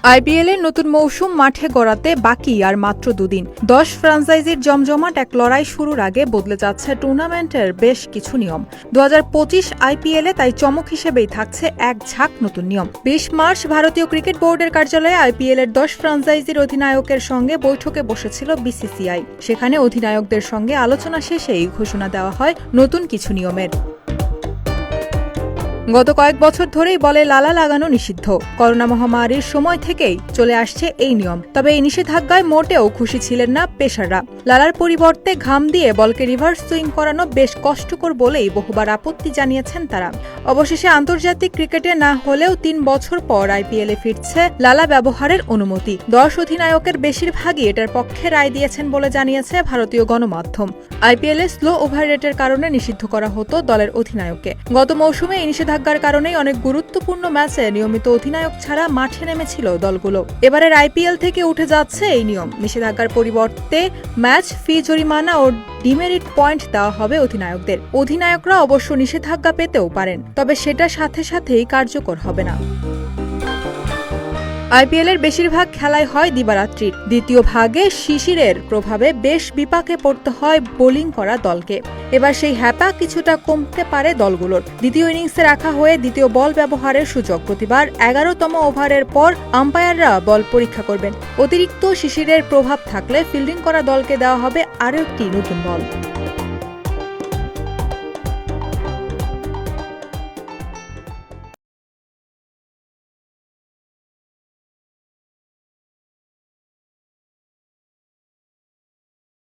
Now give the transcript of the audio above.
আইপিএলের নতুন মৌসুম মাঠে গড়াতে বাকি আর মাত্র দুদিন। 10 ফ্র্যাঞ্চাইজির জমজমাট এক লড়াই শুরুর আগে বদলে যাচ্ছে টুর্নামেন্টের বেশ কিছু নিয়ম। 2025 আইপিএলে তাই চমক হিসেবেই থাকছে এক ঝাঁক নতুন নিয়ম। 20 মার্চ ভারতীয় ক্রিকেট বোর্ডের কার্যালয়ে আইপিএলের 10 ফ্র্যাঞ্চাইজির অধিনায়কের সঙ্গে বৈঠকে বসেছিল বিসিসিআই। সেখানে অধিনায়কদের সঙ্গে আলোচনা শেষেই ঘোষণা দেওয়া হয় নতুন কিছু নিয়মের। গত কয়েক বছর ধরেই বলে লালা লাগানো নিষিদ্ধ। করোনা মহামারীর সময় থেকেই চলে আসছে এই নিয়ম। তবে এই নিষেধাজ্ঞায় মোটেও খুশি ছিলেন না পেসাররা। লালার পরিবর্তে ঘাম দিয়ে বলকে রিভার্স সুইং করানো বেশ কষ্টকর বলেই বহুবার আপত্তি জানিয়েছেন তারা। অবশেষে আন্তর্জাতিক ক্রিকেটে না হলেও 3 বছর পর আইপিএলে ফিরছে লালা ব্যবহারের অনুমতি। 10 অধিনায়কের বেশিরভাগই এটার পক্ষে রায় দিয়েছেন বলে জানিয়েছে ভারতীয় গণমাধ্যম। আইপিএলে স্লো ওভার রেটের কারণে নিষিদ্ধ করা হতো দলের অধিনায়ককে। গত মৌসুমে এই নিষেধাজ্ঞার কারণেই অনেক গুরুত্বপূর্ণ ম্যাচে নিয়মিত অধিনায়ক ছাড়া মাঠে নেমেছিল দলগুলো। এবারের আইপিএল থেকে উঠে যাচ্ছে এই নিয়ম। নিষেধাজ্ঞার পরিবর্তে ম্যাচ ফি, জরিমানা ও ডিমেরিট পয়েন্ট দেওয়া হবে অধিনায়কদের। অধিনায়করা অবশ্য নিষেধাজ্ঞা পেতেও পারেন, তবে সেটা সাথে সাথেই কার্যকর হবে না। আইপিএলের বেশিরভাগ খেলাই হয় দিবারাত্রির। দ্বিতীয় ভাগে শিশিরের প্রভাবে বেশ বিপাকে পড়তে হয় বোলিং করা দলকে। এবার সেই হ্যাপা কিছুটা কমতে পারে দলগুলোর। দ্বিতীয় ইনিংসে রাখা হয়ে দ্বিতীয় বল ব্যবহারের সুযোগ। প্রতিবার 11তম ওভারের পর আম্পায়াররা বল পরীক্ষা করবেন। অতিরিক্ত শিশিরের প্রভাব থাকলে ফিল্ডিং করা দলকে দেওয়া হবে আরও একটি নতুন বল।